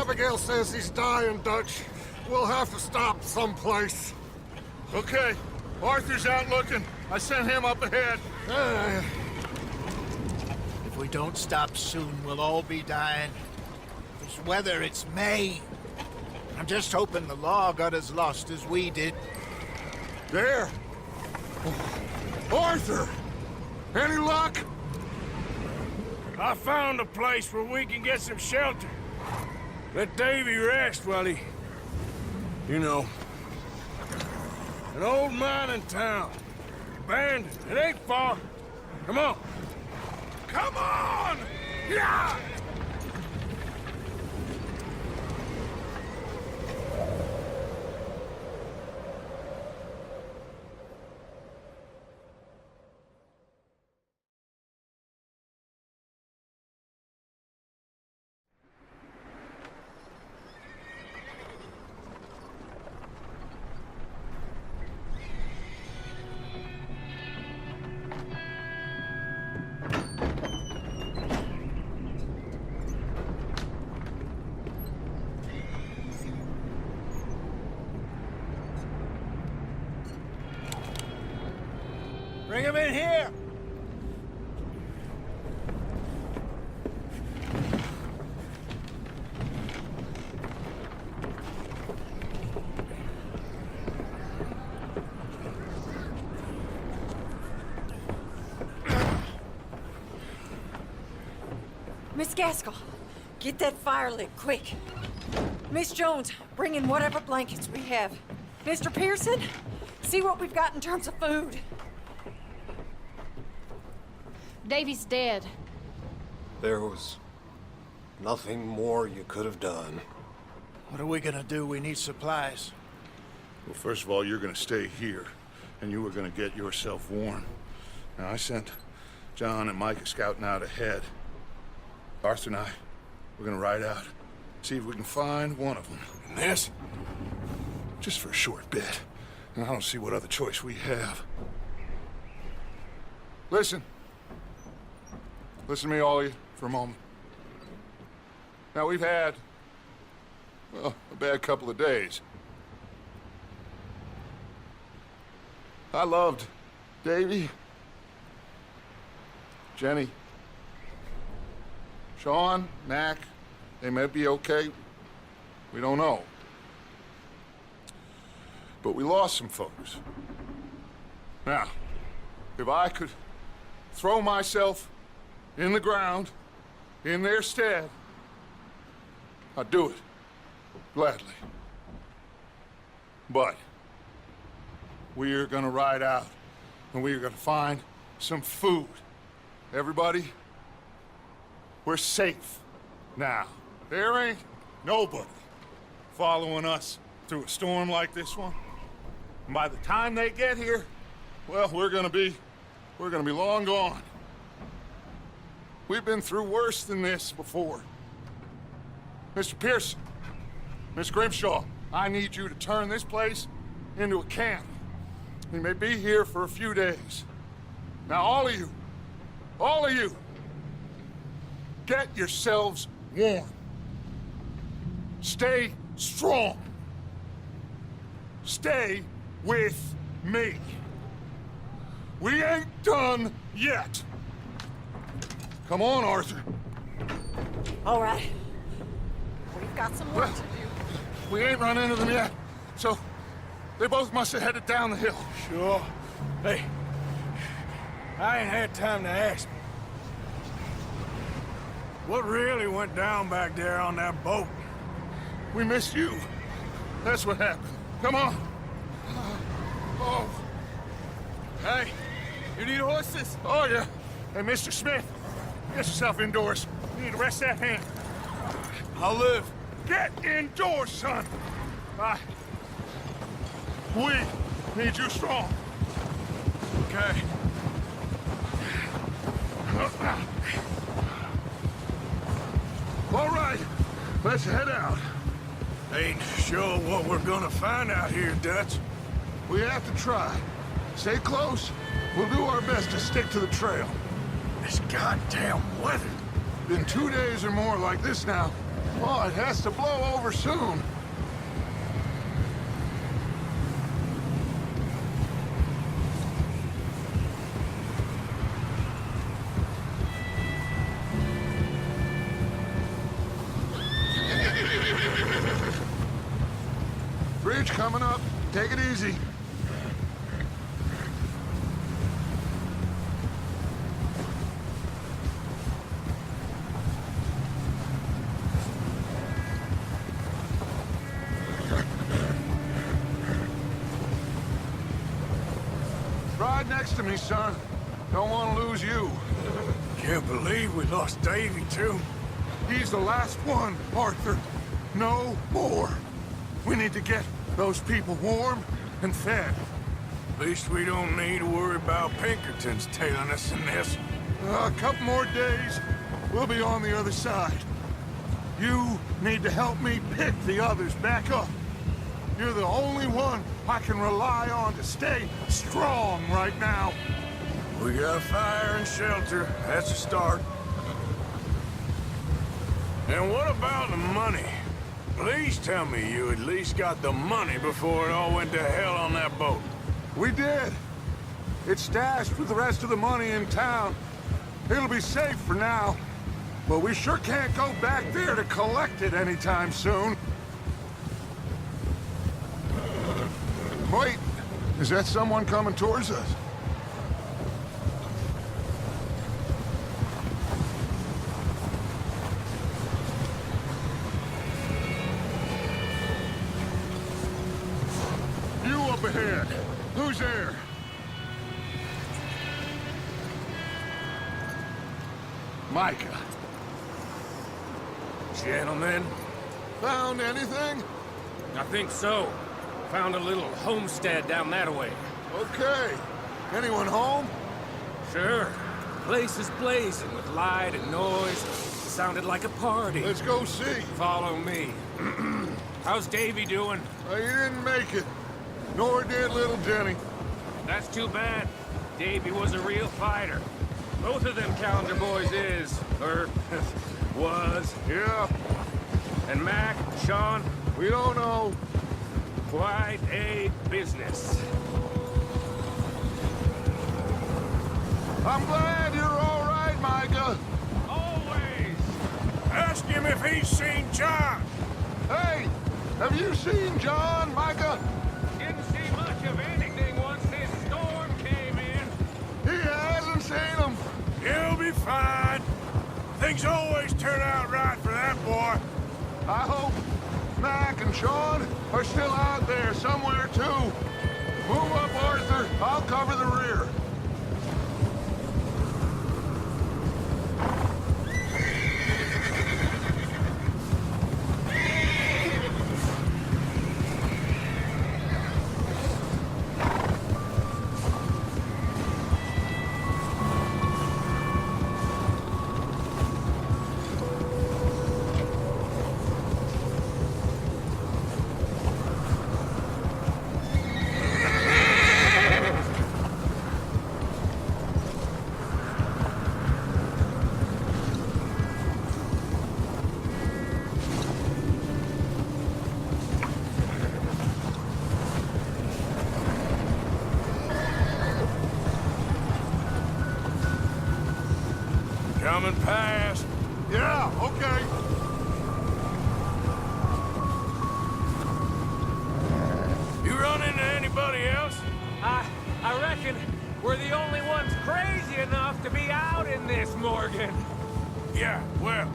Abigail says he's dying, Dutch. We'll have to stop someplace. Okay. Arthur's out looking. I sent him up ahead. If we don't stop soon, we'll all be dying. This weather, it's May. I'm just hoping the law got as lost as we did. There! Arthur! Any luck? I found a place where we can get some shelter. Let Davy rest while he... You know. An old mining town. Abandoned. It ain't far. Come on. Come on! Yeah! Bring him in here! Miss Gaskell, get that fire lit, quick. Miss Jones, bring in whatever blankets we have. Mr. Pearson, see what we've got in terms of food. Davy's dead. There was nothing more you could have done. What are we gonna do? We need supplies. Well, first of all, you're gonna stay here, and you were gonna get yourself warm. Now, I sent John and Micah scouting out ahead. Arthur and I, we're gonna ride out, see if we can find one of them. And this? Just for a short bit. And I don't see what other choice we have. Listen. Listen to me, all of you, for a moment. Now, we've had, well, a bad couple of days. I loved Davy, Jenny, Sean, Mac. They may be okay. We don't know. But we lost some folks. Now, if I could throw myself in the ground, in their stead, I'd do it, gladly. But we're gonna ride out, and we're gonna find some food. Everybody, we're safe now. There ain't nobody following us through a storm like this one. And by the time they get here, well, we're gonna be long gone. We've been through worse than this before. Mr. Pearson, Miss Grimshaw, I need you to turn this place into a camp. We may be here for a few days. Now, all of you, get yourselves warm. Stay strong. Stay with me. We ain't done yet. Come on, Arthur. All right. We've got some work to do. We ain't run into them yet, so they both must have headed down the hill. Sure. Hey, I ain't had time to ask. What really went down back there on that boat? We missed you. That's what happened. Come on. Oh. Hey, you need horses? Oh, yeah. Hey, Mr. Smith, get yourself indoors. You need to rest that hand. I'll live. Get indoors, son. We need you strong. Okay. All right, let's head out. Ain't sure what we're gonna find out here, Dutch. We have to try. Stay close. We'll do our best to stick to the trail. This goddamn weather. Been 2 days or more like this now. Oh, it has to blow over soon. Bridge coming up. Take it easy. Ride next to me, son. Don't want to lose you. Can't believe we lost Davy, too. He's the last one, Arthur. No more. We need to get those people warm and fed. At least we don't need to worry about Pinkertons tailing us in this. A couple more days, we'll be on the other side. You need to help me pick the others back up. You're the only one I can rely on to stay strong right now. We got fire and shelter. That's a start. And what about the money? Please tell me you at least got the money before it all went to hell on that boat. We did. It's stashed with the rest of the money in town. It'll be safe for now. But we sure can't go back there to collect it anytime soon. Wait, is that someone coming towards us? You up ahead. Who's there? Micah. Gentlemen, Found anything? I think so. Found a little homestead down that way. Okay. Anyone home? Sure. Place is blazing with light and noise. Sounded like a party. Let's go see. Follow me. How's Davy doing? He didn't make it. Nor did little Jenny. That's too bad. Davy was a real fighter. Both of them Calendar boys is. Or was. Yeah, And Mac, Sean, we don't know. quite a business. I'm glad you're all right, Micah. Always! ask him if he's seen John. Hey, have you seen John, Micah? Didn't see much of anything once this storm came in. He hasn't seen him. He'll be fine. Things always turn out right for that boy. I hope Mac and Sean are still out there somewhere, too. Move up, Arthur. I'll cover the rear. Coming past. Yeah, okay. You run into anybody else? I reckon we're the only ones crazy enough to be out in this, Morgan. Yeah, well,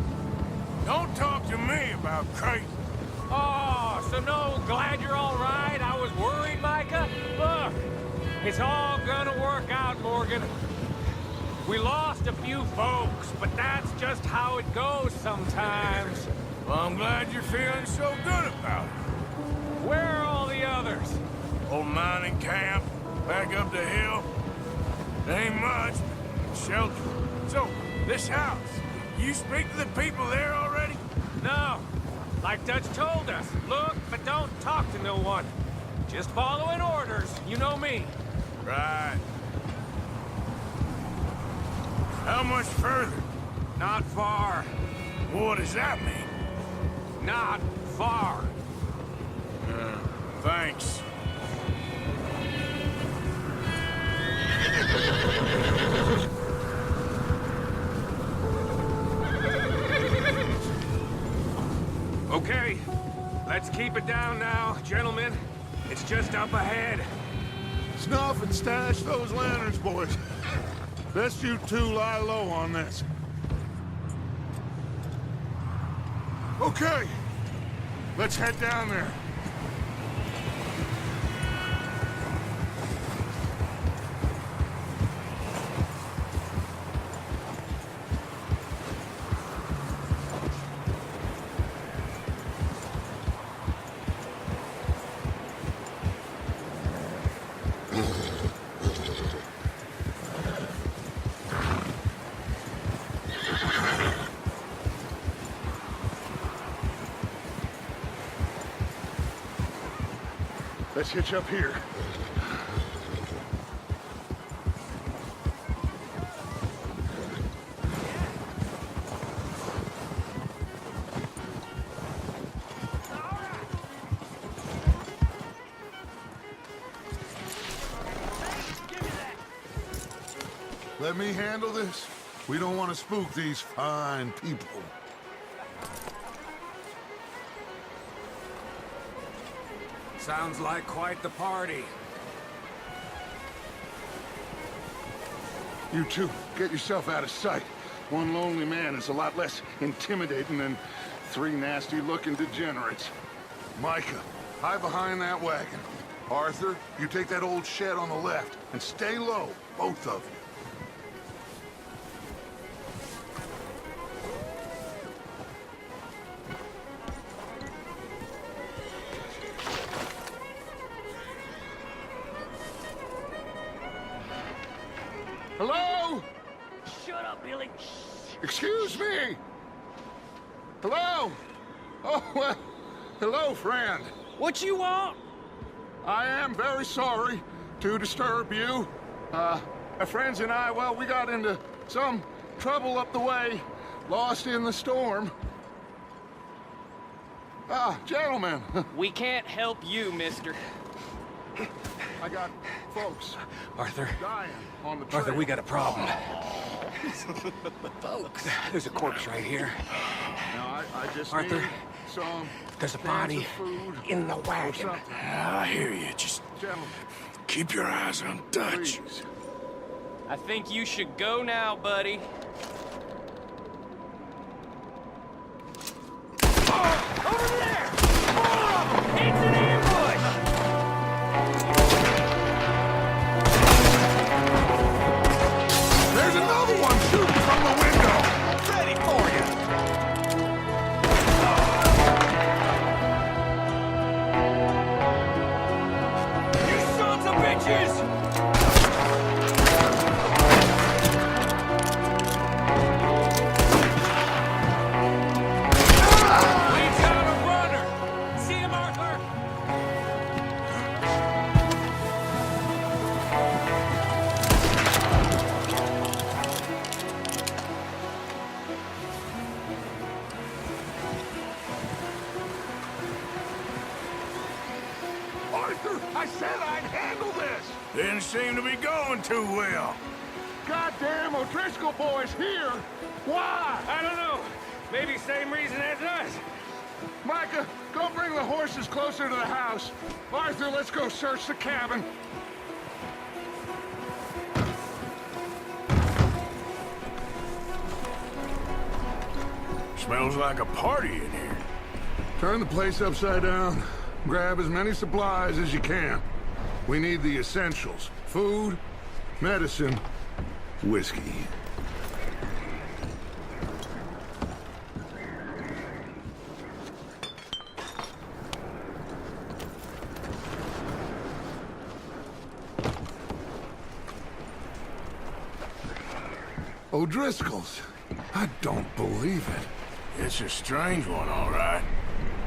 don't talk to me about crazy. Oh, so no, glad you're all right. I was worried, Micah. Look, it's all gonna work out, Morgan. We lost a few folks, but that's just how it goes sometimes. Well, I'm glad you're feeling so good about it. Where are all the others? Old mining camp, back up the hill. Ain't much, but shelter. So, this house, you speak to the people there already? No, like Dutch told us. Look, but don't talk to no one. Just following orders, you know me. Right. How much further? Not far. What does that mean? not far. Thanks. Okay, let's keep it down now, gentlemen. It's just up ahead. Snuff and stash those lanterns, boys. Best you two lie low on this. Okay, let's head down there. Let's hitch up here. Let me handle this. We don't want to spook these fine people. Sounds like quite the party. You two, get yourself out of sight. One lonely man is a lot less intimidating than three nasty-looking degenerates. Micah, hide behind that wagon. Arthur, you take that old shed on the left, and stay low, both of you. Hello? Shut up, Billy. Excuse me? Hello? Oh, well, hello, friend. What you want? I am very sorry to disturb you. My friends and I, well, we got into some trouble up the way, lost in the storm. Gentlemen, We can't help you, mister. I got folks Arthur. dying on the trail. Arthur, we got a problem. Folks. There's a corpse right here. Now, I just Arthur, need some There's a cans body of food in the or wagon. something. I hear you. Just Gentlemen, keep your eyes on Dutch. please. I think you should go now, buddy. Over there! More of them! It's an ambush! There's another one shooting from the window. Ready for you. You sons of bitches! We've got a runner! See him, Arthur? Arthur, I said I'd handle this. Didn't seem to be going too well. Goddamn O'Driscoll boys here. Why? I don't know. Maybe same reason as us. Micah, go bring the horses closer to the house. Arthur, let's go search the cabin. Smells like a party in here. Turn the place upside down. Grab as many supplies as you can. We need the essentials. Food, medicine, whiskey. O'Driscoll's. I don't believe it. It's a strange one, all right.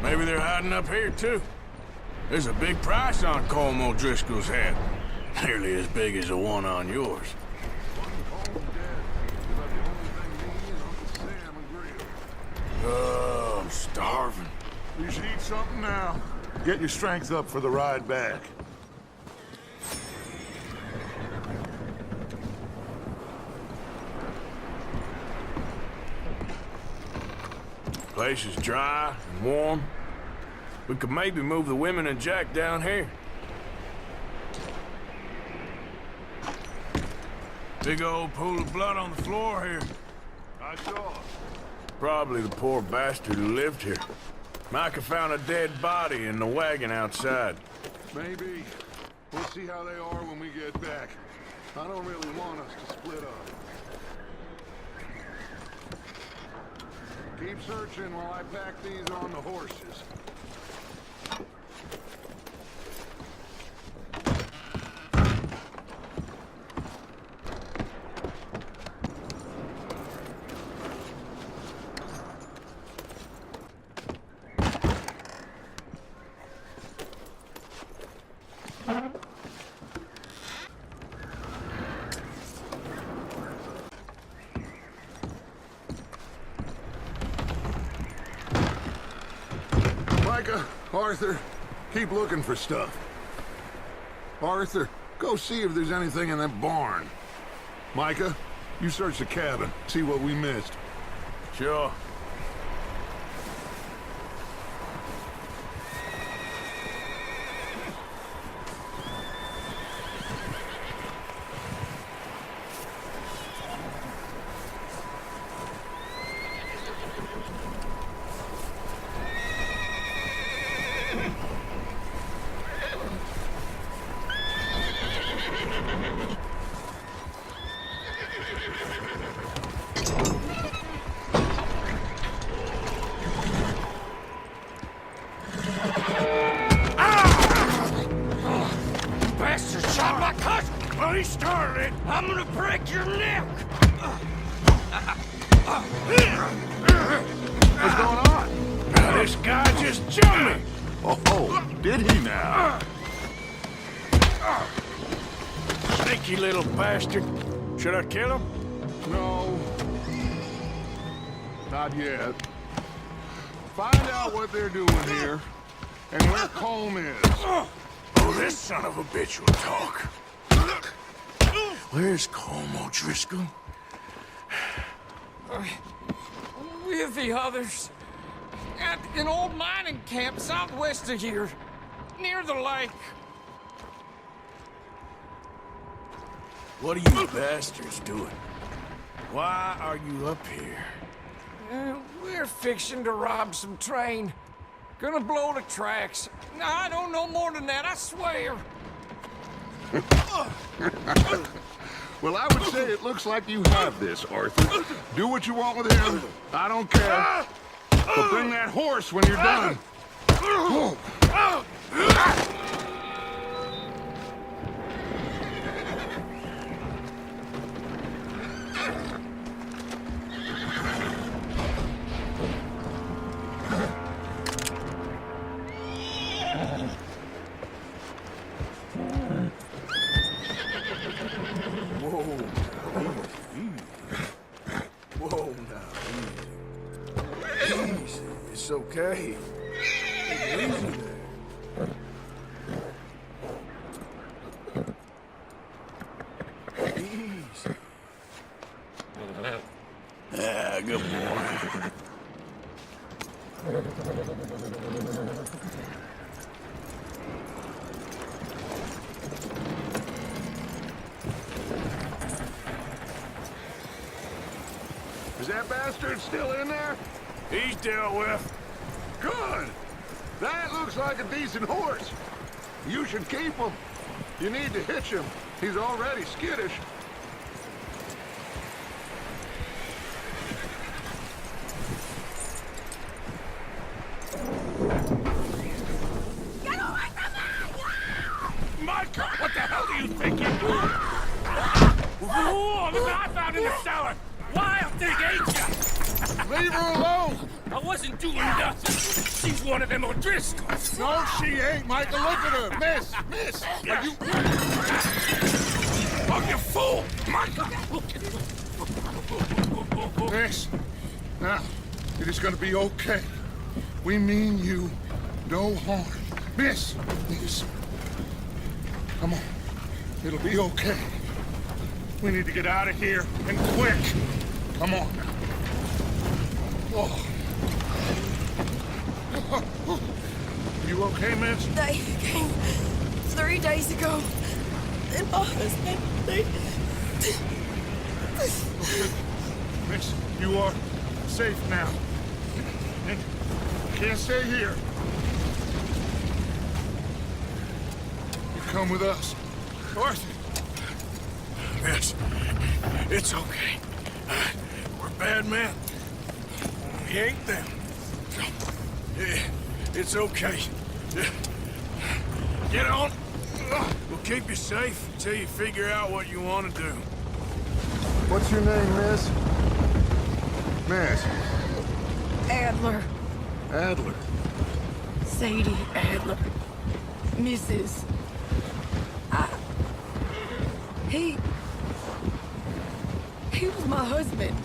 Maybe they're hiding up here, too. There's a big price on Colm O'Driscoll's head. Nearly as big as the one on yours. Oh, I'm starving. You should eat something now. Get your strength up for the ride back. Place is dry and warm. We could maybe move the women and Jack down here. Big old pool of blood on the floor here. I saw. Probably the poor bastard who lived here. Micah found a dead body in the wagon outside. Maybe. We'll see how they are when we get back. I don't really want us to split up. Keep searching while I pack these on the horses. Micah, Arthur, keep looking for stuff. Arthur, go see if there's anything in that barn. Micah, you search the cabin, see what we missed. Sure. Well, he started it. I'm gonna break your neck. What's going on? This guy just jumped me. Oh, did he now? Sneaky little bastard. Should I kill him? No. Not yet. Find out what they're doing here, and where Colm is. Oh, this son of a bitch will talk. Where's Colm O'Driscoll? With the others. At an old mining camp southwest of here. Near the lake. What are you bastards doing? Why are you up here? We're fixing to rob some train. Gonna blow the tracks. I don't know more than that, I swear. Well, I would say it looks like you have this, Arthur. Do what you want with him. I don't care. But bring that horse when you're done. Whoa, now. Easy. It's okay. Easy there. Easy. Ah, good boy. Is that bastard still in there? He's dealt with. Good. That looks like a decent horse. You should keep him. You need to hitch him. He's already skittish. Get away from me! Micah, what the hell do you think you're doing? Whoa, look what I found in the cellar. Wild thing, ain't ya? Leave her alone! I wasn't doing nothing. She's one of them O'Driscolls. No, she ain't, Michael. Look at her. Miss! Miss! Are you... Oh, you fool! Micah! Miss. Now, it is gonna be okay. We mean you no harm. Miss! Come on. It'll be okay. We need to get out of here, and quick. Come on. Oh. You okay, miss? They came 3 days ago. And my husband, Miss, you are safe now. And you can't stay here. You come with us. Arthur! Miss, it's okay. We're bad men. We ain't them. It's okay. Get on. We'll keep you safe until you figure out what you want to do. What's your name, miss? Miss. Adler, Adler. Sadie Adler, Mrs. He was my husband.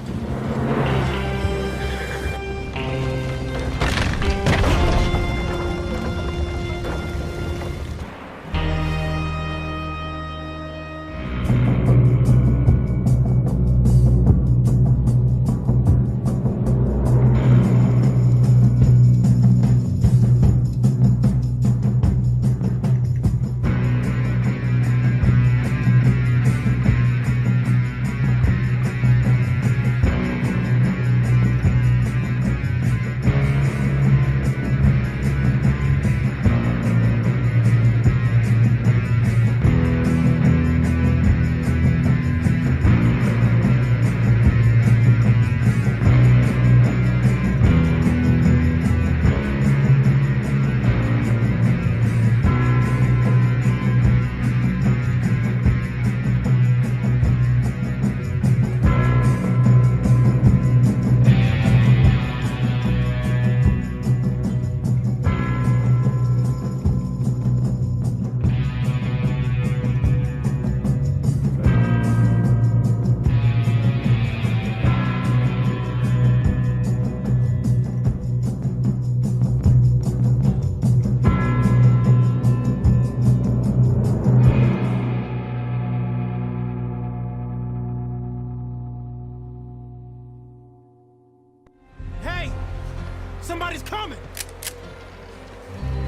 Somebody's coming!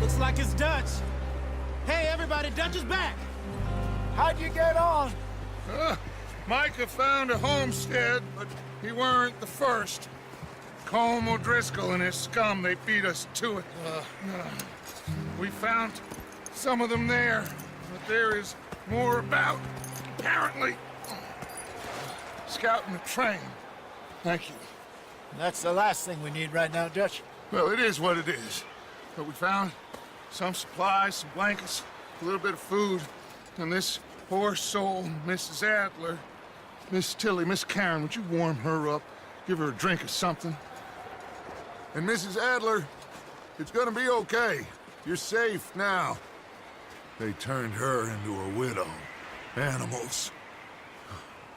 Looks like it's Dutch. Hey, everybody, Dutch is back! How'd you get on? Micah found a homestead, but he weren't the first. Colm O'Driscoll and his scum, they beat us to it. We found some of them there, but there is more about, apparently. Scouting the train. Thank you. That's the last thing we need right now, Dutch. Well, it is what it is. But we found some supplies, some blankets, a little bit of food, and this poor soul, Mrs. Adler, Miss Tilly, Miss Karen, would you warm her up? Give her a drink or something? And Mrs. Adler, it's gonna be okay. You're safe now. They turned her into a widow. Animals.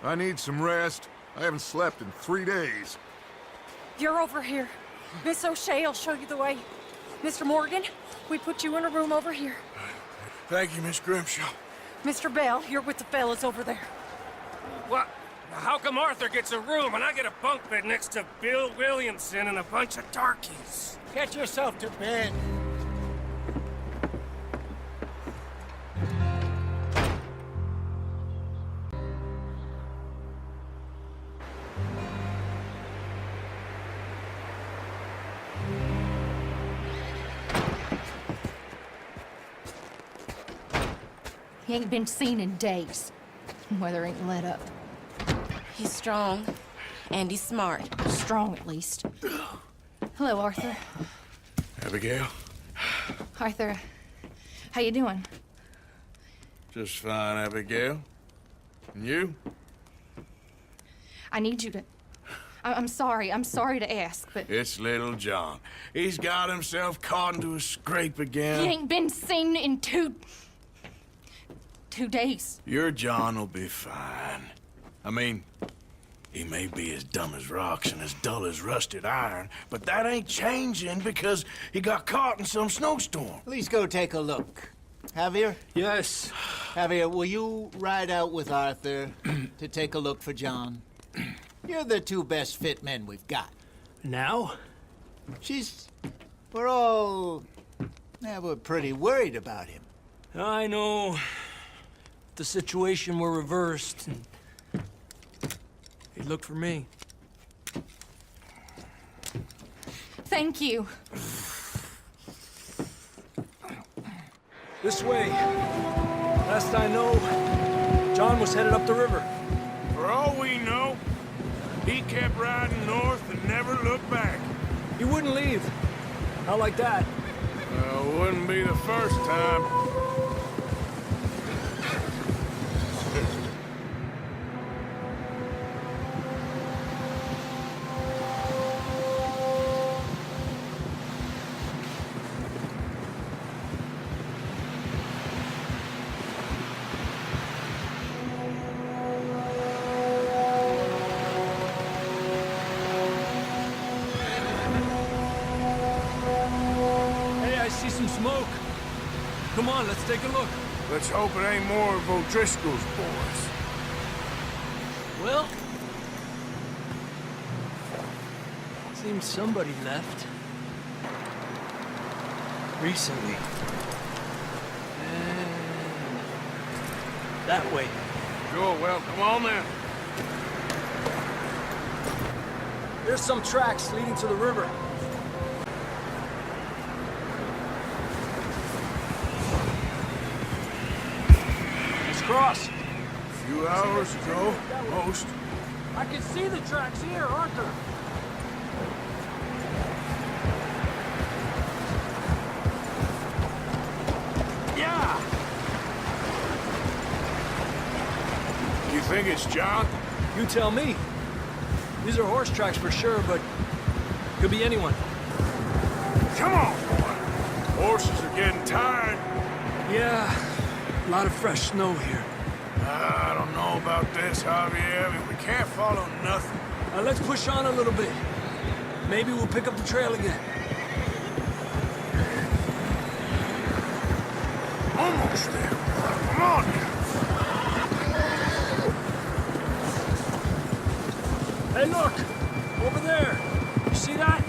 I need some rest. I haven't slept in 3 days. You're over here. Miss O'Shea will show you the way. Mr. Morgan, we put you in a room over here. Thank you, Miss Grimshaw. Mr. Bell, you're with the fellas over there. What? How come Arthur gets a room and I get a bunk bed next to Bill Williamson and a bunch of darkies? Get yourself to bed. He ain't been seen in days. Weather ain't let up. He's strong, and he's smart. Strong, at least. Hello, Arthur. Abigail? Arthur, how you doing? Just fine, Abigail. And you? I need you to... I'm sorry to ask, but... It's little John. He's got himself caught into a scrape again. He ain't been seen in 2 days. Your John will be fine. I mean, He may be as dumb as rocks and as dull as rusted iron, but that ain't changing because he got caught in some snowstorm. Please go take a look. Javier? Yes. Javier, will you ride out with Arthur to take a look for John? You're the two best fit men we've got. Now? We're all... Yeah, we're pretty worried about him. I know. If the situation were reversed, and he'd look for me. Thank you. This way. Last I know, John was headed up the river. For all we know, he kept riding north and never looked back. He wouldn't leave. Not like that. Wouldn't be the first time. Some smoke. Come on, let's take a look. Let's hope it ain't more of O'Driscoll's boys. Well, seems somebody left. Recently. And that way. Sure, well, come on then. There's some tracks leading to the river. Cross. A few hours ago, most. I can see the tracks here, Arthur. Yeah! You think it's John? You tell me. These are horse tracks for sure, but could be anyone. Come on, boy. Horses are getting tired. Yeah. A lot of fresh snow here. I don't know about this, Javier. I mean, we can't follow nothing. Let's push on a little bit. Maybe we'll pick up the trail again. Almost there. Come on. Hey, look! Over there. You see that?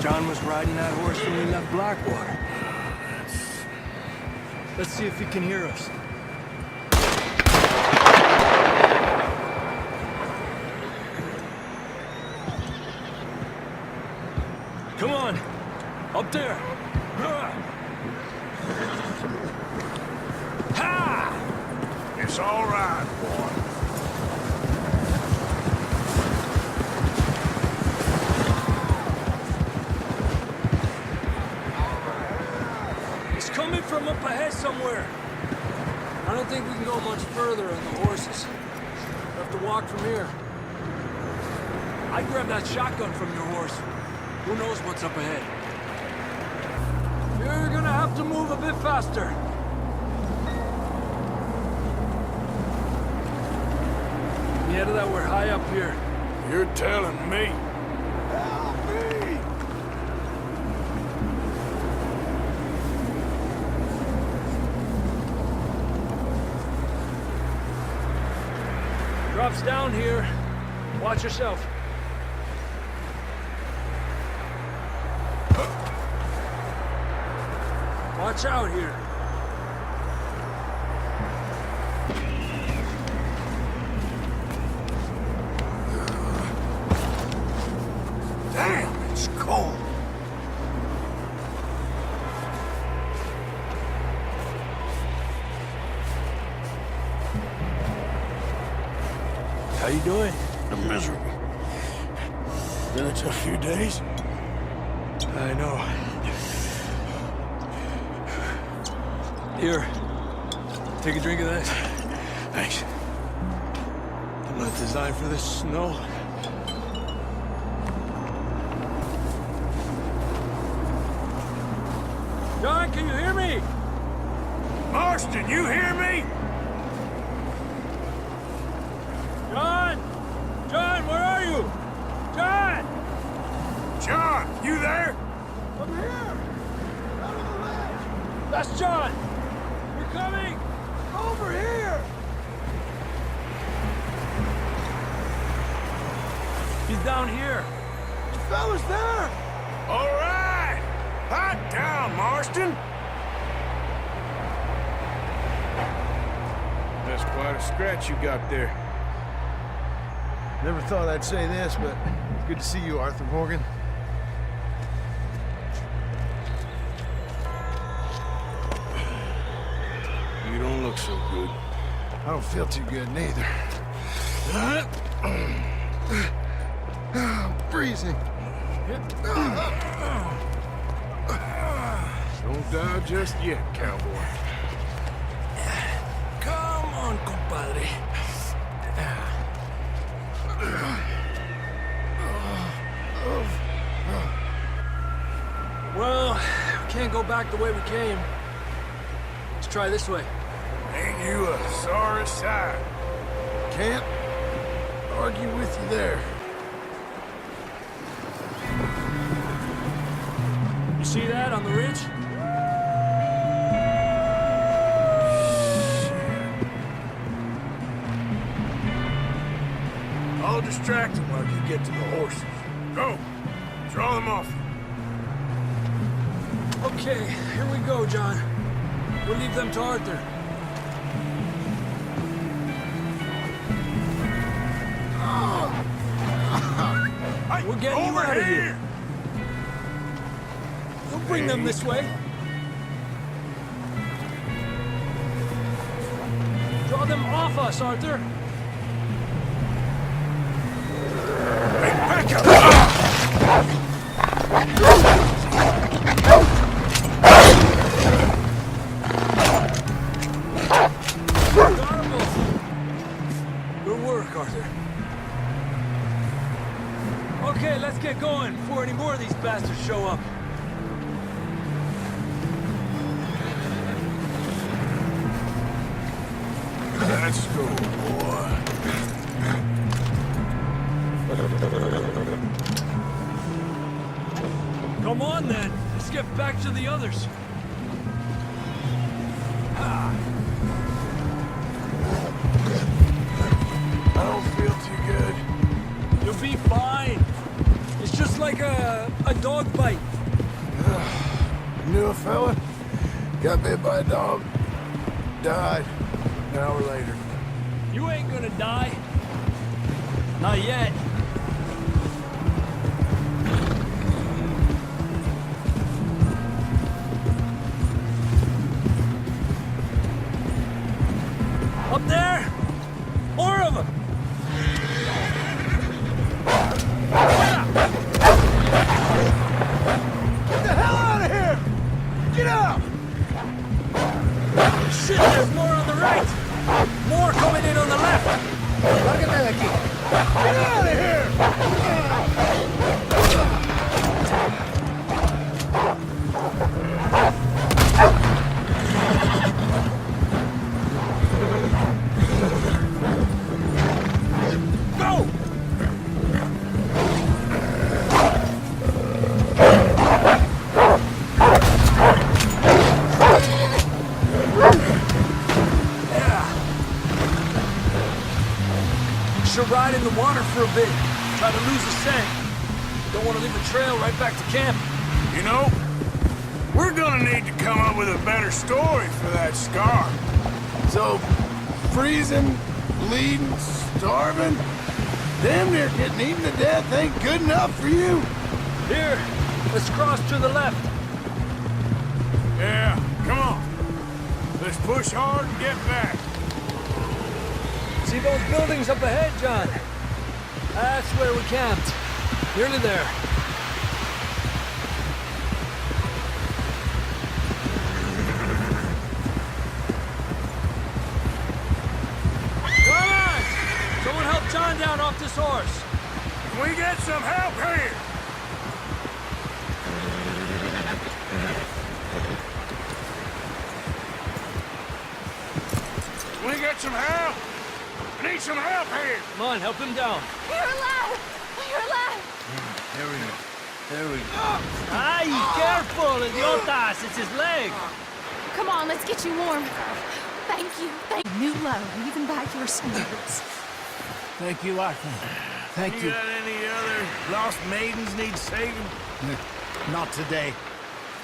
John was riding that horse when we left Blackwater. Let's see if he can hear us. Come on! Up there! Ha! It's all right, boy. Coming from up ahead somewhere. I don't think we can go much further on the horses. We'll have to walk from here. I'd grab that shotgun from your horse. Who knows what's up ahead? You're gonna have to move a bit faster. Yeah, that we're high up here. You're telling me. Drops down here. Watch yourself. Watch out here. Damn, it's cold. How you doing? I'm miserable. Been a tough few days. I know. Here. Take a drink of that. Thanks. I'm not designed for this snow. John, can you hear me? Marston, you hear me? John! John, where are you? John! John, you there? I'm here! Out of the ledge! That's John! We're coming! Over here! He's down here. The fella's there! All right! Hot down, Marston! That's quite a scratch you got there. Never thought I'd say this, but good to see you, Arthur Morgan. You don't look so good. I don't feel too good, neither. I'm freezing. Don't die just yet, cowboy. Come on, compadre. Well, we can't go back the way we came. Let's try this way. Ain't you a sorry sight? Can't argue with you there. You see that on the ridge? I'll distract them while you get to the horses. Go! Draw them off. Okay, here we go, John. We'll leave them to Arthur. We're getting you out of here. Don't bring them this way. Draw them off us, Arthur. Hey, back up! Good work, Arthur. Okay, let's get going before any more of these bastards show up. Let's go, boy. Come on, then. Let's get back to the others. I don't feel too good. You'll be fine. It's just like a dog bite. Knew a fella, got bit by a dog, died an hour later. You ain't gonna die. Not yet. Up there? More of them! Get the hell out of here! Get out! Shit, there's more on the right! More coming in on the left! Lárgate de aquí! Get out of here! Go! Should ride in the water for a bit. Try to lose the scent. Don't want to leave a trail right back to camp. You know, we're gonna need to come up with a better story for that scar. So, freezing, bleeding, starving, damn near getting eaten to death ain't good enough for you? Here, let's cross to the left. Yeah, come on. Let's push hard and get back. See those buildings up ahead, John? That's where we camped. Nearly there. Come on! Someone help John down off this horse. Can we get some help here? some help? I need some help here. Come on, help him down. You're alive! You're alive! There we go. There we go. Ay, careful, idiotas! It's his leg. Come on, let's get you warm. Thank you. New low, even by your standards. Thank you, Arthur. Thank you. You got any other lost maidens need saving? Not today.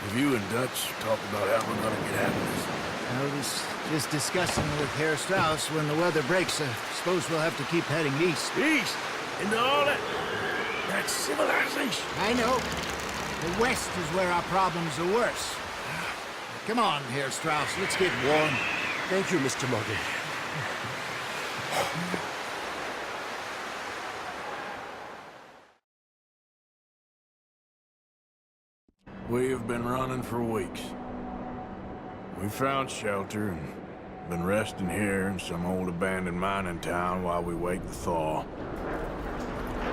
Have you and Dutch talked about how we're gonna get out of this? I was just discussing with Herr Strauss when the weather breaks. I suppose we'll have to keep heading east. East? Into all that civilization? I know. The west is where our problems are worse. Come on, Herr Strauss, let's get warm. Thank you, Mr. Morgan. We have been running for weeks. We found shelter and been resting here in some old abandoned mining town while we wait the thaw.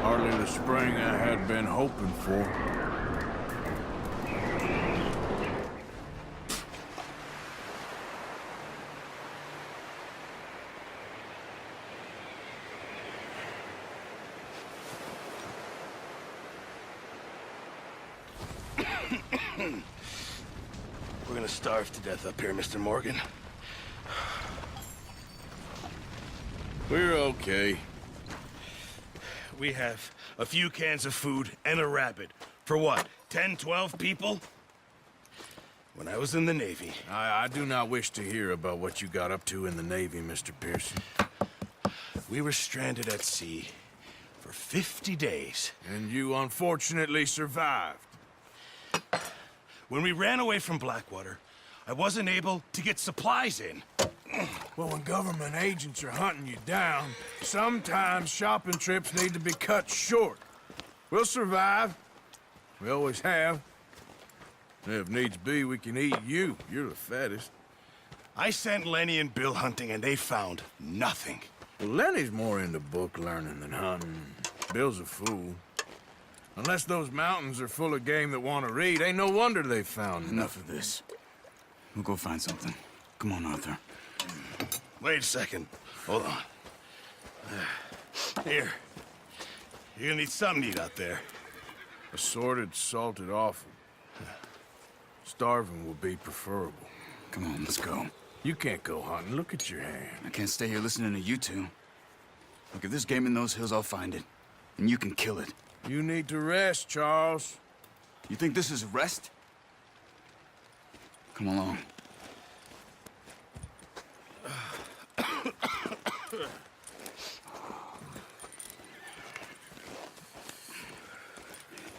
Hardly the spring I had been hoping for. We're gonna starve to death up here, Mr. Morgan. We're okay. We have a few cans of food and a rabbit. For what, 10, 12 people? When I was in the Navy... I do not wish to hear about what you got up to in the Navy, Mr. Pearson. We were stranded at sea for 50 days. And you unfortunately survived. When we ran away from Blackwater, I wasn't able to get supplies in. Well, when government agents are hunting you down, sometimes shopping trips need to be cut short. We'll survive. We always have. If needs be, we can eat you. You're the fattest. I sent Lenny and Bill hunting, and they found nothing. Well, Lenny's more into book learning than hunting. Bill's a fool. Unless those mountains are full of game that want to read, ain't no wonder they found Enough of this. We'll go find something. Come on, Arthur. Wait a second. Hold on. Here. You're gonna need something to eat out there. Assorted, salted offal. Starving will be preferable. Come on, let's go. You can't go hunting. Look at your hand. I can't stay here listening to you two. Look, if there's game in those hills, I'll find it. And you can kill it. You need to rest, Charles. You think this is rest? Come along.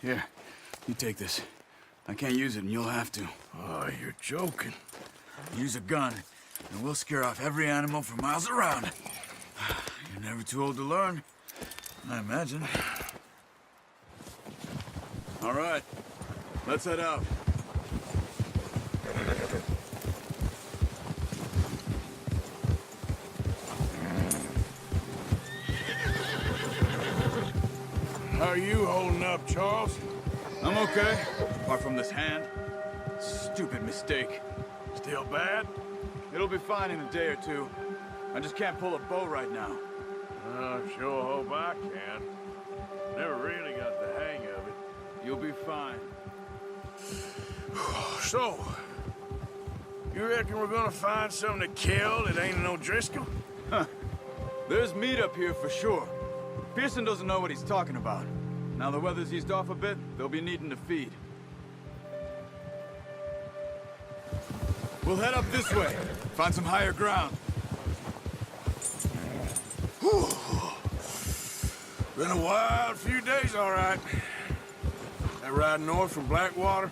Here, you take this. I can't use it, and you'll have to. Oh, you're joking. Use a gun, and we'll scare off every animal for miles around. You're never too old to learn, I imagine. All right, let's head out. How are you holding up, Charles? I'm okay, apart from this hand. Stupid mistake. Still bad? It'll be fine in a day or two. I just can't pull a bow right now. I sure hope I can. Never really got the hang of it. You'll be fine. So, you reckon we're gonna find something to kill that ain't no Driscoll? Huh. There's meat up here for sure. Pearson doesn't know what he's talking about. Now the weather's eased off a bit, they'll be needing to feed. We'll head up this way. Find some higher ground. Whew. Been a wild few days, all right. That ride north from Blackwater,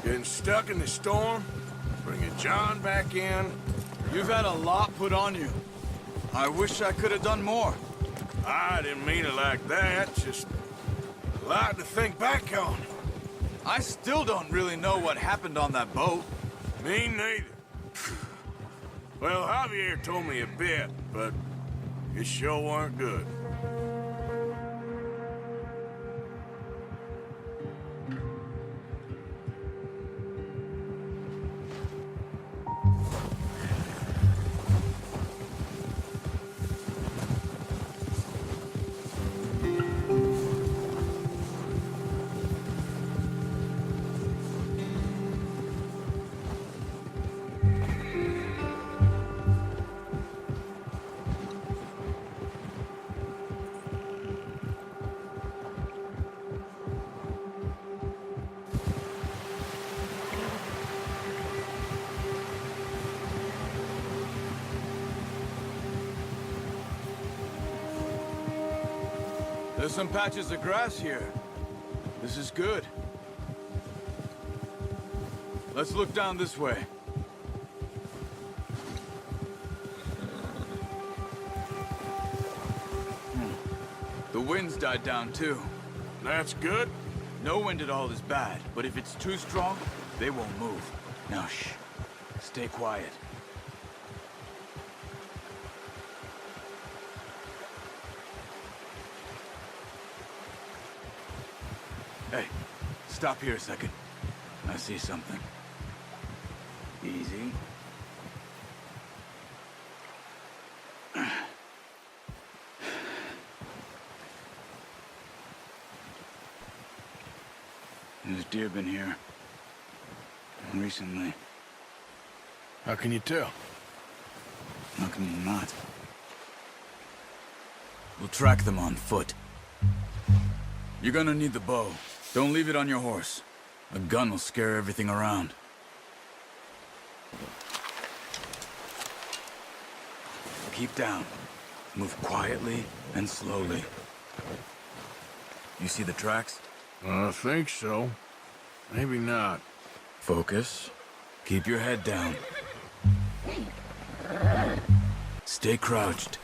getting stuck in the storm, bringing John back in. You've had a lot put on you. I wish I could have done more. I didn't mean it like that, just a lot to think back on. I still don't really know what happened on that boat. Me neither. Well, Javier told me a bit, but it sure weren't good. There's some patches of grass here. This is good. Let's look down this way. The wind's died down too. That's good. No wind at all is bad, but if it's too strong, they won't move. Now shh. Stay quiet. Hey, stop here a second. I see something. Easy. There's deer been here. Recently. How can you tell? How can you not? We'll track them on foot. You're gonna need the bow. Don't leave it on your horse. A gun will scare everything around. Keep down. Move quietly and slowly. You see the tracks? I think so. Maybe not. Focus. Keep your head down. Stay crouched.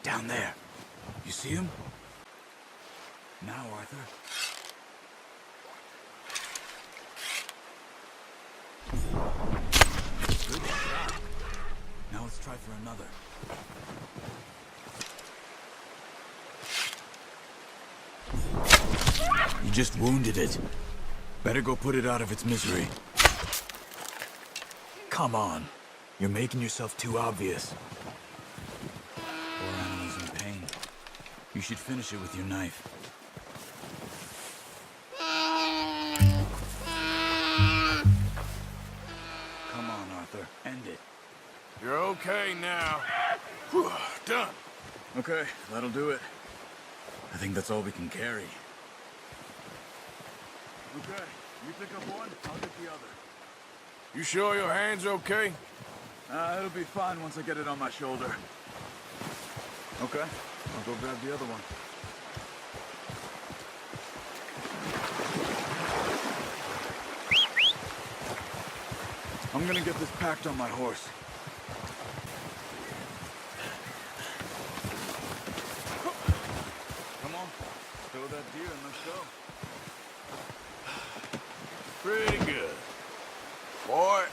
Down there. You see him? Now, Arthur. Good shot. Now let's try for another. You just wounded it. Better go put it out of its misery. Come on. You're making yourself too obvious. Poor animal's in pain. You should finish it with your knife. Come on, Arthur. End it. You're okay now. Whew, done. Okay, that'll do it. I think that's all we can carry. Okay, you pick up one, I'll get the other. You sure your hand's okay? It'll be fine once I get it on my shoulder. Okay, I'll go grab the other one. I'm gonna get this packed on my horse. Come on, throw that deer and let's go. Pretty good. Boy,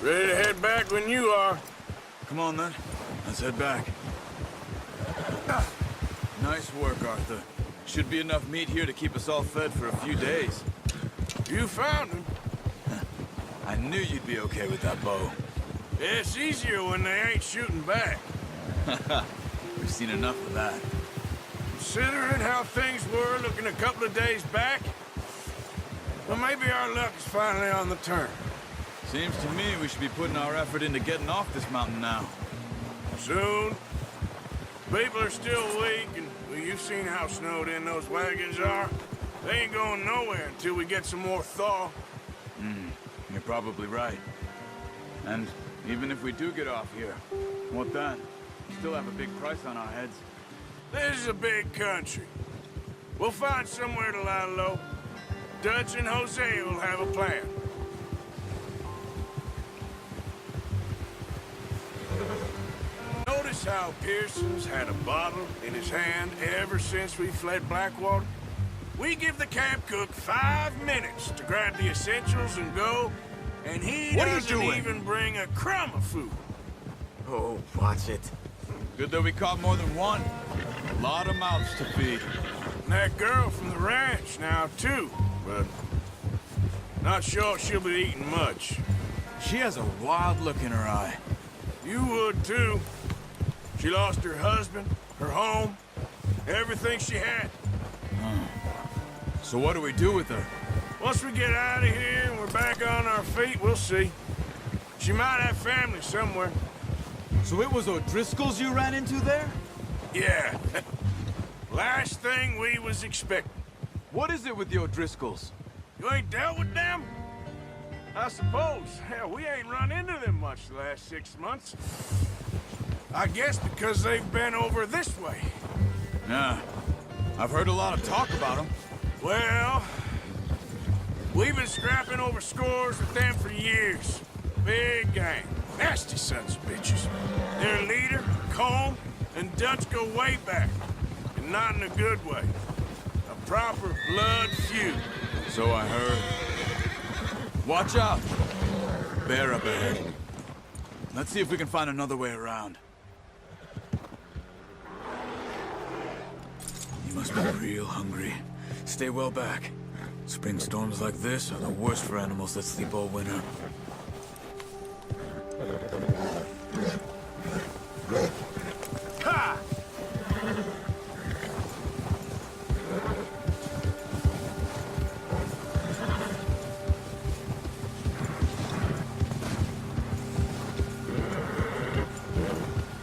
ready to head back when you are. Come on then, let's head back. Nice work, Arthur. Should be enough meat here to keep us all fed for a few days. You found him. I knew you'd be okay with that bow. It's easier when they ain't shooting back. We've seen enough of that. Considering how things were looking a couple of days back, well, maybe our luck is finally on the turn. Seems to me we should be putting our effort into getting off this mountain now. Soon. People are still weak, and well, you've seen how snowed in those wagons are. They ain't going nowhere until we get some more thaw. You're probably right. And even if we do get off here, what then? We still have a big price on our heads. This is a big country. We'll find somewhere to lie low. Dutch and Jose will have a plan. Notice how Pearson's had a bottle in his hand ever since we fled Blackwater? We give the camp cook 5 minutes to grab the essentials and go, and he doesn't even bring a crumb of food. Oh, watch it. Good that we caught more than one. A lot of mouths to feed. And that girl from the ranch now, too, but not sure she'll be eating much. She has a wild look in her eye. You would, too. She lost her husband, her home, everything she had. So what do we do with her? Once we get out of here and we're back on our feet, we'll see. She might have family somewhere. So it was O'Driscoll's you ran into there? Yeah. Last thing we was expecting. What is it with the O'Driscolls? You ain't dealt with them? I suppose. Hell, we ain't run into them much the last 6 months. I guess because they've been over this way. Yeah. I've heard a lot of talk about them. Well, we've been scrapping over scores with them for years. Big gang. Nasty sons of bitches. Their leader, Colm, and Dutch go way back. And not in a good way. A proper blood feud. So I heard. Watch out! Bear up ahead. Let's see if we can find another way around. You must be real hungry. Stay well back. Spring storms like this are the worst for animals that sleep all winter. Ha!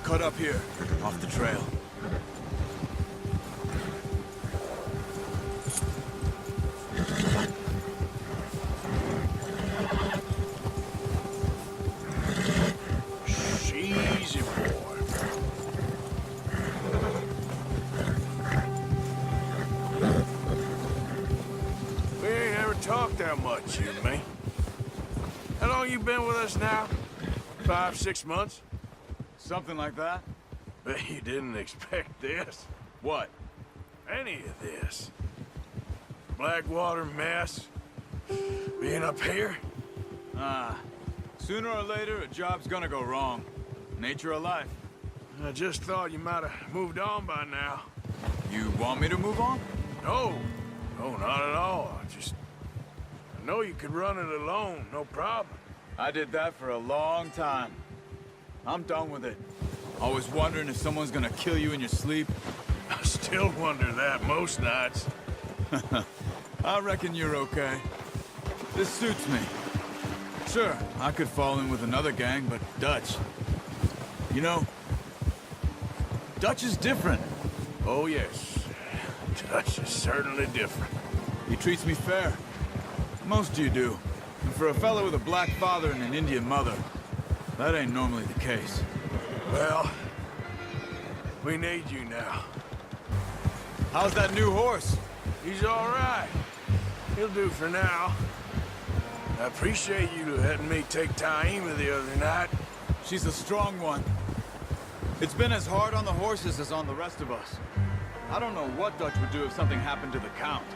Cut up here, off the trail. Easy, boy. We ain't ever talked that much, you and me. How long you been with us now? 5, 6 months? Something like that? Bet you didn't expect this. What? Any of this. Blackwater mess. Being up here? Sooner or later, a job's gonna go wrong. Nature of life. I just thought you might have moved on by now. You want me to move on? No. No, not at all. I know you could run it alone, no problem. I did that for a long time. I'm done with it. Always wondering if someone's gonna kill you in your sleep. I still wonder that most nights. I reckon you're okay. This suits me. Sure, I could fall in with another gang, but Dutch... You know, Dutch is different. Oh, yes. Dutch is certainly different. He treats me fair. Most of you do. And for a fellow with a black father and an Indian mother, that ain't normally the case. Well, we need you now. How's that new horse? He's all right. He'll do for now. I appreciate you letting me take Taima the other night. She's a strong one. It's been as hard on the horses as on the rest of us. I don't know what Dutch would do if something happened to the Count.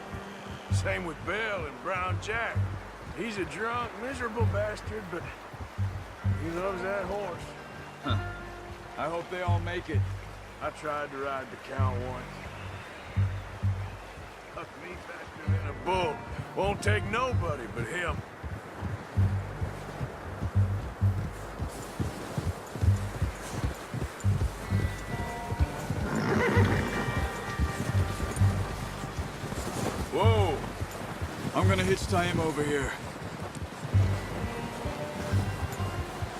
Same with Bill and Brown Jack. He's a drunk, miserable bastard, but he loves that horse. Huh. I hope they all make it. I tried to ride the Count once. Fuck me faster than a bull. Won't take nobody but him. Whoa! I'm gonna hitch Taima over here.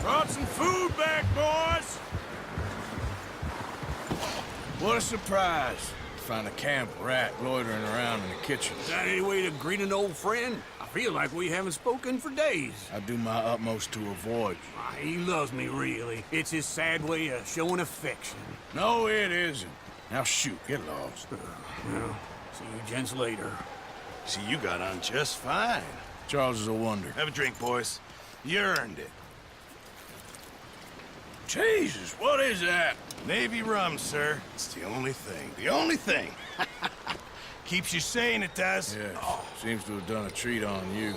Brought some food back, boys! What a surprise. Find a camp rat loitering around in the kitchen. Is that any way to greet an old friend? I feel like we haven't spoken for days. I do my utmost to avoid you. He loves me, really. It's his sad way of showing affection. No, it isn't. Now shoot, get lost. Well, see you gents later. See, you got on just fine. Charles is a wonder. Have a drink, boys. You earned it. Jesus, what is that? Navy rum, sir. It's the only thing. The only thing. Keeps you sane, it does. Yeah, seems to have done a treat on you.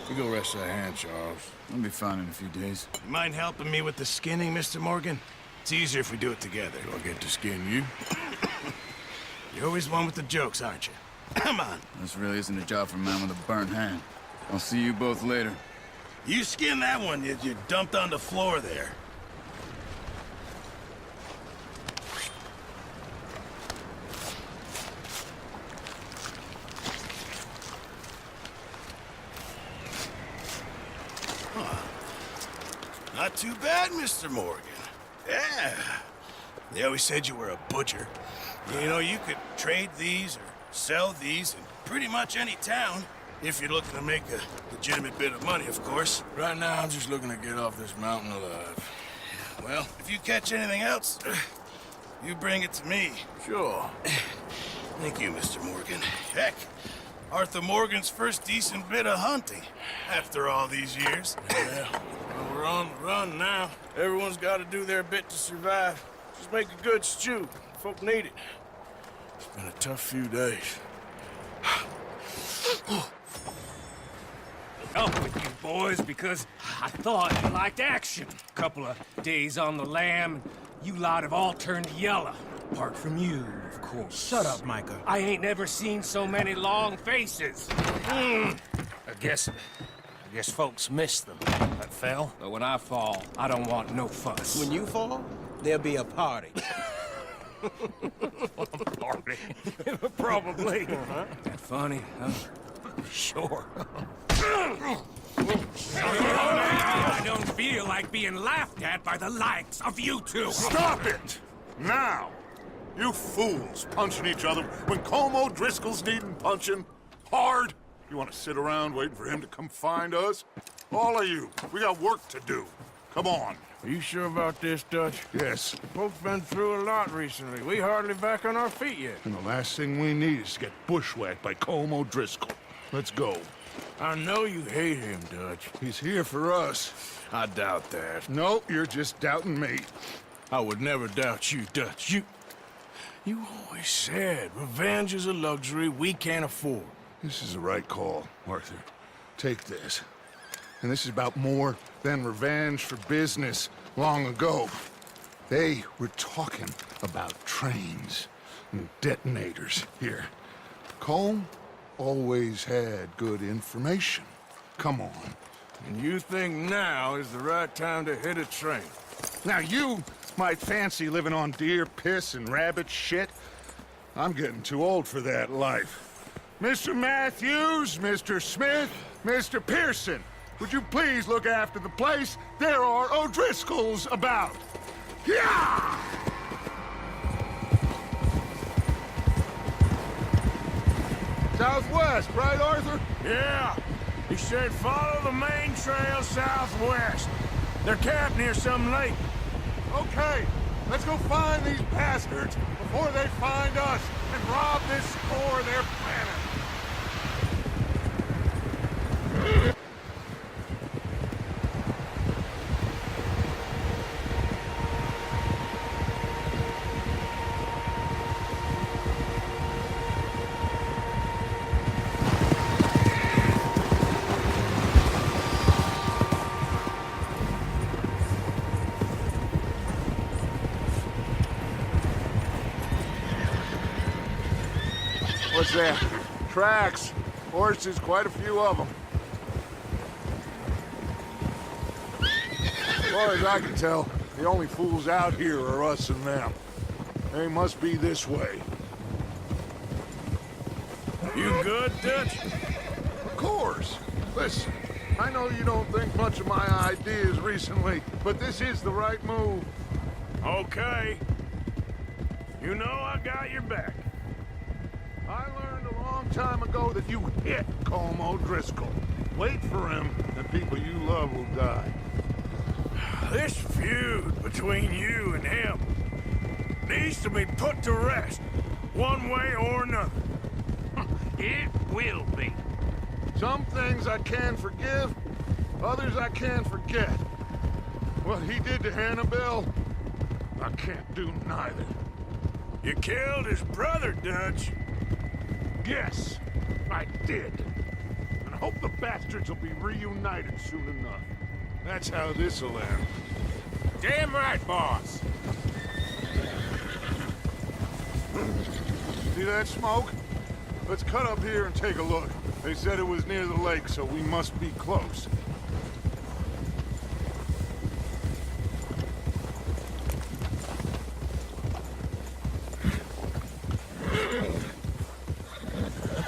You go rest that hand, Charles. I'll be fine in a few days. You mind helping me with the skinning, Mr. Morgan? It's easier if we do it together. Do I get to skin you? You're always one with the jokes, aren't you? Come on. This really isn't a job for a man with a burnt hand. I'll see you both later. You skin that one that you dumped on the floor there. Not too bad, Mr. Morgan. Yeah. They always said you were a butcher. You know, you could trade these or sell these in pretty much any town. If you're looking to make a legitimate bit of money, of course. Right now, I'm just looking to get off this mountain alive. Well, if you catch anything else, you bring it to me. Sure. Thank you, Mr. Morgan. Heck, Arthur Morgan's first decent bit of hunting after all these years. Yeah, well, we're on the run now. Everyone's got to do their bit to survive. Just make a good stew. Folk need it. It's been a tough few days. Up with you boys because I thought you liked action. Couple of days on the lam, and you lot have all turned yellow. Apart from you, of course. Shut up, Micah. I ain't never seen so many long faces. I guess folks miss them. That fell. But when I fall, I don't want no fuss. When you fall, there'll be a party. Party? Probably. That funny, huh? Sure. I don't feel like being laughed at by the likes of you two. Stop it! Now! You fools punching each other when Colm O'Driscoll's needing punching. Hard! You want to sit around waiting for him to come find us? All of you, we got work to do. Come on. Are you sure about this, Dutch? Yes. Folks been through a lot recently. We hardly back on our feet yet. And the last thing we need is to get bushwhacked by Colm O'Driscoll. Let's go. I know you hate him, Dutch. He's here for us. I doubt that. No, you're just doubting me. I would never doubt you, Dutch. You always said revenge is a luxury we can't afford. This is the right call, Arthur. Take this. And this is about more than revenge for business long ago. They were talking about trains and detonators here. Colm always had good information. Come on. And you think now is the right time to hit a train? Now you might fancy living on deer piss and rabbit shit. I'm getting too old for that life. Mr. Matthews, Mr. Smith, Mr. Pearson, would you please look after the place? There are O'Driscolls about. Yeah! Southwest, right, Arthur? Yeah. He said follow the main trail southwest. They're camped near some lake. Okay, let's go find these bastards before they find us and rob this store they're planning. What's that? Tracks. Horses, quite a few of them. As far as I can tell, the only fools out here are us and them. They must be this way. You good, Dutch? Of course. Listen, I know you don't think much of my ideas recently, but this is the right move. Okay. You know I got your back. I learned a long time ago that you hit Colm O'Driscoll. Wait for him, and people you love will die. This feud between you and him needs to be put to rest, one way or another. It will be. Some things I can forgive, others I can't forget. What he did to Hannibal, I can't do neither. You killed his brother, Dutch. Yes, I did. And I hope the bastards will be reunited soon enough. That's how this'll end. Damn right, boss. See that smoke? Let's cut up here and take a look. They said it was near the lake, so we must be close.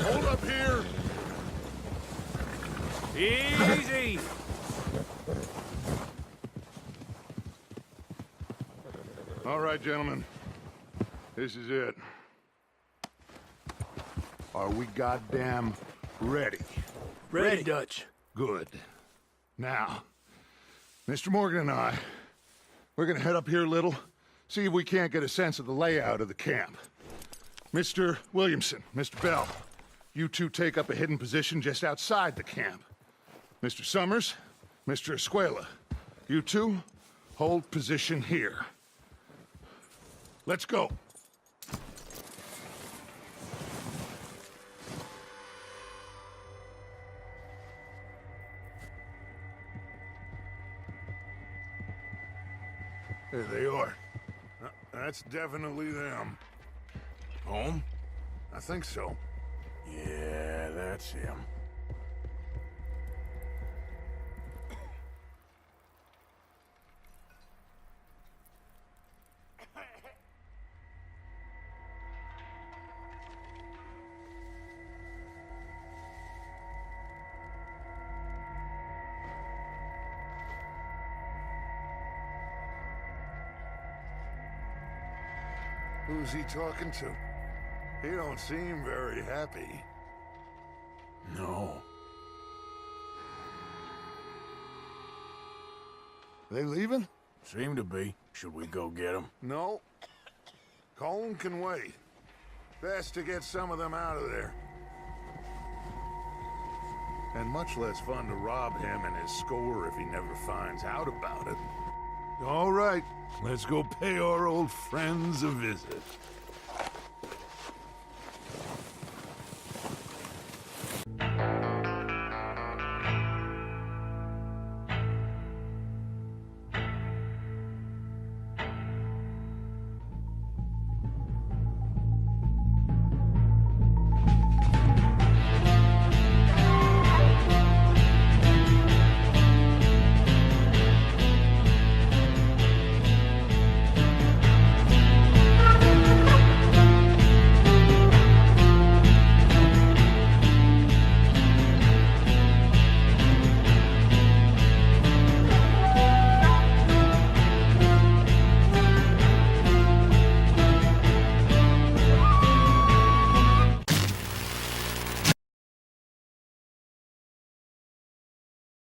Hold up here. Easy. All right, gentlemen. This is it. Are we goddamn ready? Ready, Dutch. Good. Now, Mr. Morgan and I, we're gonna head up here a little, see if we can't get a sense of the layout of the camp. Mr. Williamson, Mr. Bell, you two take up a hidden position just outside the camp. Mr. Summers, Mr. Escuela, you two hold position here. Let's go. There they are. That's definitely them. Home? I think so. Yeah, that's him. Who's he talking to? He don't seem very happy. No. They leaving? Seem to be. Should we go get them? No. Colin can wait. Best to get some of them out of there. And much less fun to rob him and his score if he never finds out about it. All right, let's go pay our old friends a visit.